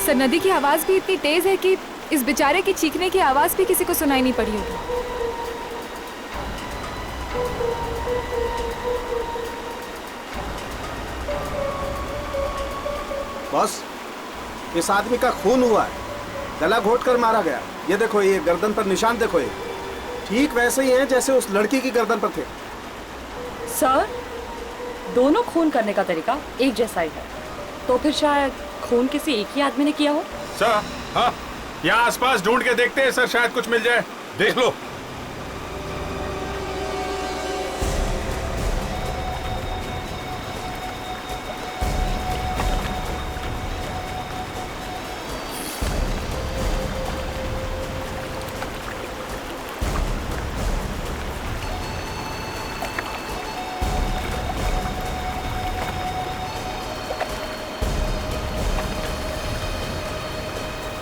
सर नदी की आवाज भी इतनी तेज है कि इस बेचारे की चीखने की आवाज भी किसी को सुनाई नहीं पड़ी होगी। बॉस, इस आदमी का खून हुआ है, गला घोट कर मारा गया। ये देखो, ये गर्दन पर निशान देखो, ये ठीक वैसे ही हैं जैसे उस लड़की की गर्दन पर थे। सर, दोनों खून करने का तरीका एक जैसा ही है, तो फिर शायद खून किसी एक ही आदमी ने किया हो। सर, हाँ, यहाँ आसपास ढूंढ के देखते हैं सर, शायद कुछ मिल जाए। देख लो।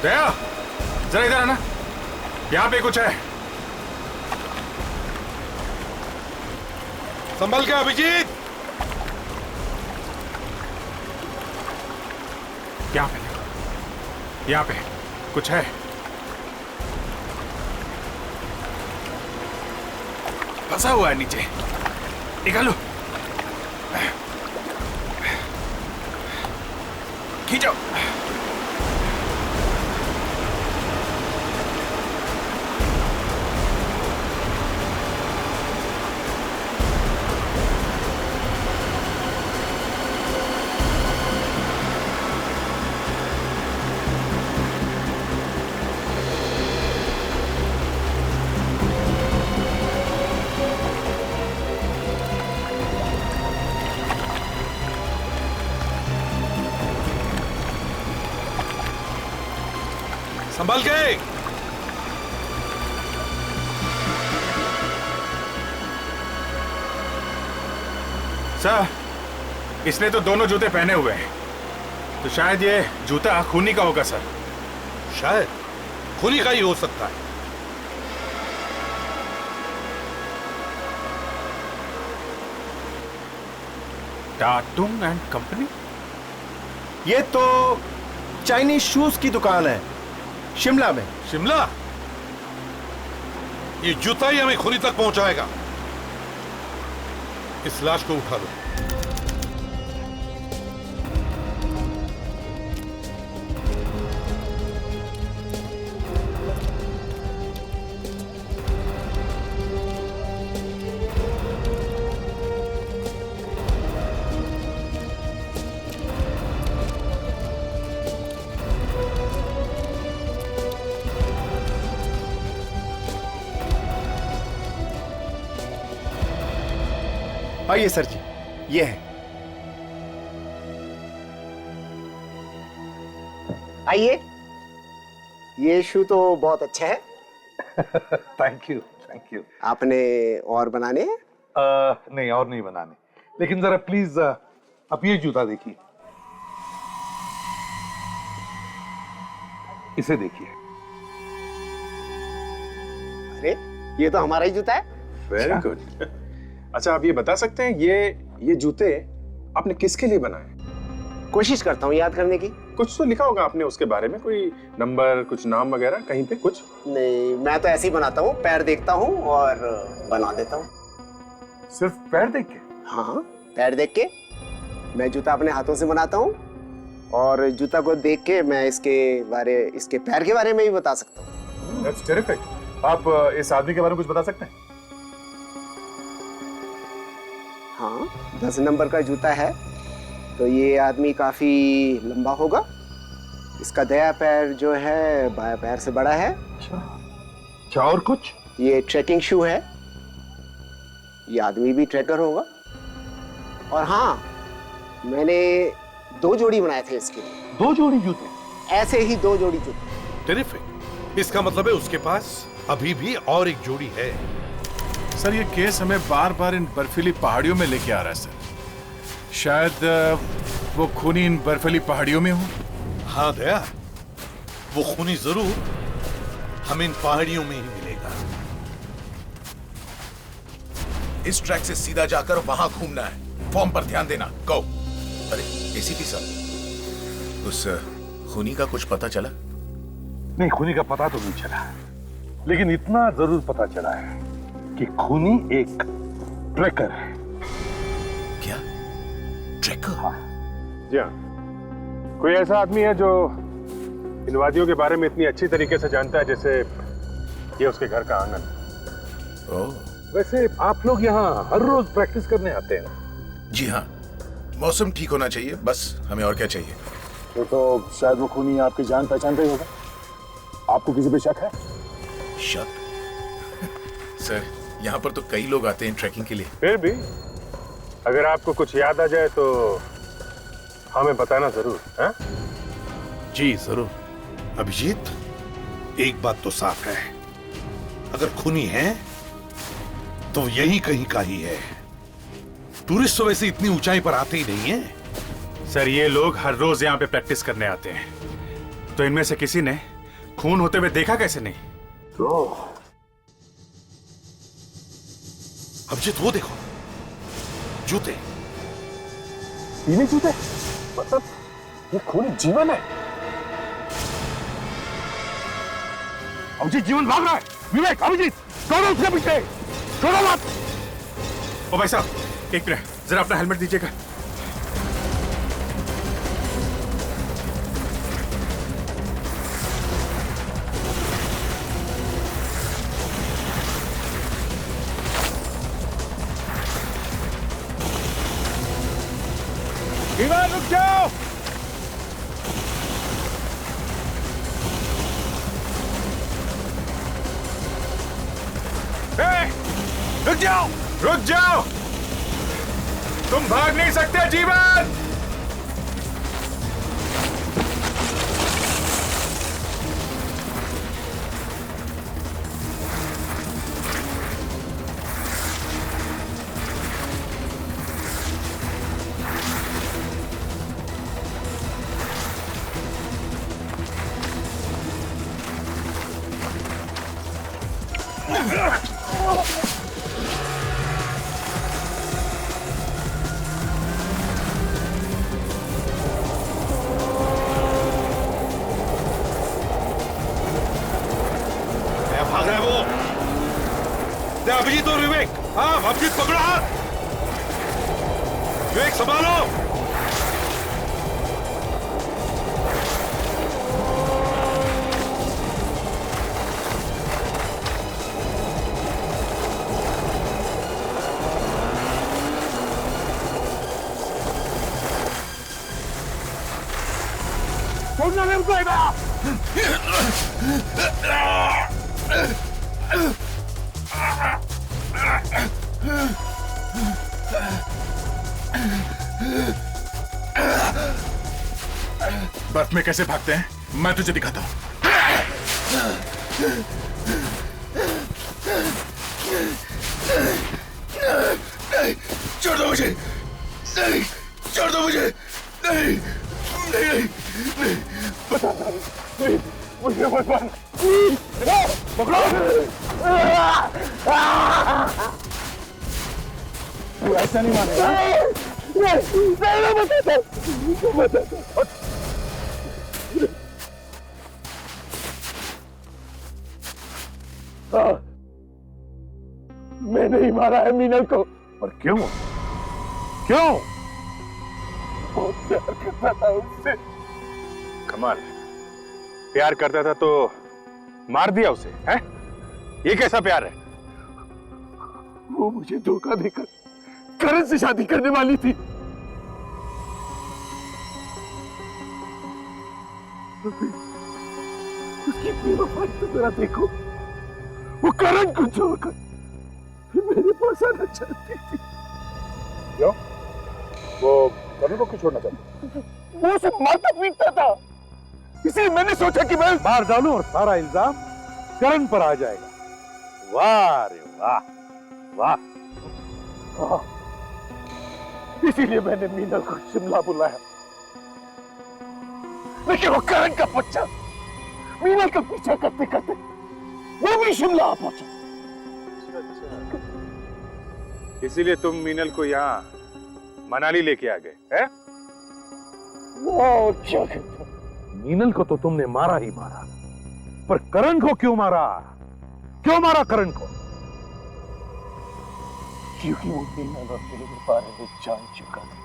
दया, जरा इधर आना, यहाँ पे कुछ है। संभल के अभिजीत। यहाँ पे कुछ है। फंसा हुआ है नीचे, निकालो, खींचो। संभल के। सर, इसने तो दोनों जूते पहने हुए हैं, तो शायद ये जूता खूनी का होगा सर। शायद खूनी का ही हो सकता है। टाटुंग एंड कंपनी? ये तो चाइनीज शूज की दुकान है, शिमला में। शिमला? ये जूता ही हमें खूनी तक पहुंचाएगा। इस लाश को उठा लो। आइए सर जी, ये है। आइए, ये शू तो बहुत अच्छा है। Thank you, thank you. आपने और बनाने हैं? नहीं, और नहीं बनाने, लेकिन जरा प्लीज आप ये जूता देखिए, इसे देखिए। अरे, ये तो हमारा ही जूता है। Very good. अच्छा, आप ये बता सकते हैं ये जूते आपने किसके लिए बनाए? कोशिश करता हूँ याद करने की। कुछ तो लिखा होगा आपने उसके बारे में, कोई नंबर, कुछ नाम वगैरह कहीं पे कुछ? नहीं, मैं तो ऐसे ही बनाता हूँ, पैर देखता हूँ और बना देता हूँ। सिर्फ पैर देख के? हाँ, पैर देख के मैं जूता अपने हाथों से बनाता हूँ, और जूता को देख के मैं इसके पैर के बारे में भी बता सकता हूँ। That's terrific। आप इस आदमी के बारे में कुछ बता सकते हैं? हाँ, 10 नंबर का जूता है, तो ये आदमी काफी लंबा होगा। इसका दायां पैर जो है बायां पैर से बड़ा है। अच्छा, और कुछ? ये ट्रैकिंग शू है, ये आदमी भी ट्रैकर होगा। और हाँ, मैंने 2 जोड़ी बनाए थे इसके लिए। 2 जोड़ी जूते? ऐसे ही 2 जोड़ी जूते। टेरिफिक। इसका मतलब है उसके पास अभी भी और एक जोड़ी है। सर, ये केस हमें बार बार इन बर्फीली पहाड़ियों में लेके आ रहा है सर। शायद वो खूनी इन बर्फीली पहाड़ियों में हो। हाँ दया, वो खूनी जरूर हमें इन पहाड़ियों में ही मिलेगा। इस ट्रैक से सीधा जाकर वहां घूमना है। फॉर्म पर ध्यान देना। गो। अरे एसीपी साहब, उस खूनी का कुछ पता चला? नहीं, खूनी का पता तो नहीं चला, लेकिन इतना जरूर पता चला है कि खूनी एक ट्रैकर है। क्या? ट्रैकर? हाँ। जी हाँ, कोई ऐसा आदमी है जो इन वादियों के बारे में इतनी अच्छी तरीके से जानता है जैसे ये उसके घर का आंगन। वैसे आप लोग यहाँ हर रोज प्रैक्टिस करने आते हैं? जी हाँ, मौसम ठीक होना चाहिए, बस हमें और क्या चाहिए। तो शायद वो खूनी आपकी जान पहचान का ही होगा। आपको किसी पे शक है? शक? सर, यहाँ पर तो कई लोग आते हैं ट्रैकिंग के लिए। फिर भी अगर आपको कुछ याद आ जाए तो हमें बताना जरूर है? जी जरूर। अभिजीत, एक बात तो साफ है, अगर खूनी है तो यही कहीं का ही है। टूरिस्ट तो वैसे इतनी ऊंचाई पर आते ही नहीं है। सर, ये लोग हर रोज यहाँ पे प्रैक्टिस करने आते हैं, तो इनमें से किसी ने खून होते हुए देखा कैसे नहीं? तो अभिजीत, वो देखो, जूते। पीले जूते? मतलब ये खूनी जीवन है। अभिजीत जीवन भाग रहा है। विवेक, अभिजीत, दौड़ो उसके पीछे, छोड़ो मत। ओ भाई साहब, एक मिनट, जरा अपना हेलमेट दीजिएगा। विवेक, रुक जाओ। रुक जाओ, रुक जाओ, तुम भाग नहीं सकते जीवन। भाग रहा है वो। अभिजीत और विवेक, हाँ अभिजीत पकड़ो हाथ, विवेक संभालो। छोड़ना नहीं उठाएगा। बर्फ में कैसे भागते हैं, मैं तुझे दिखाता हूं। नहीं, छोड़ दो मुझे, नहीं, छोड़ दो मुझे, नहीं, नहीं, नहीं, मुझे मत मार, पकड़ो। तू ऐसा नहीं मानेगा। मैंने ही मारा है मीनल को। पर क्यों? क्यों? बहुत प्यार करता था उससे। कमाल, प्यार करता था तो मार दिया उसे, हैं? ये कैसा प्यार है? वो मुझे धोखा देकर करण से शादी करने वाली थी। उसकी बेवफाई तो जरा देखो। वो करण को छोड़कर मेरे पास आना चाहती थी। क्यों? वो करण को क्यों छोड़ना चाहती? वो उसे मारता पीटता था, इसलिए मैंने सोचा कि मैं मार डालूं और सारा इल्जाम करण पर आ जाएगा। वाह रे वाह, वाह। इसीलिए मैंने मीनल को शिमला बुलाया, लेकिन वो करण का बच्चा मीनल का पीछा करते करते वो भी शिमला आ पहुंचा। इसीलिए तुम मीनल को यहाँ मनाली लेके आ गए, हैं? वो क्या करता, मीनल को तो तुमने मारा ही मारा, पर करण को क्यों मारा? क्यों मारा करण को? क्योंकि वो मीनल और मेरे बारे में जान चुका था।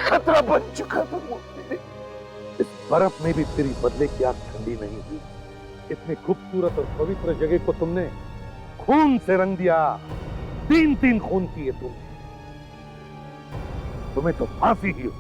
खतरा बन चुका था वो मेरे। इस बर्फ में भी तेरी बदले की आग ठंडी नहीं हुई। इतनी खूबसूरत और पवित्र जगह को तुमने खून से रंग दिया। 3-3 खून किए तुमने। तुम्हें तो फांसी ही हो।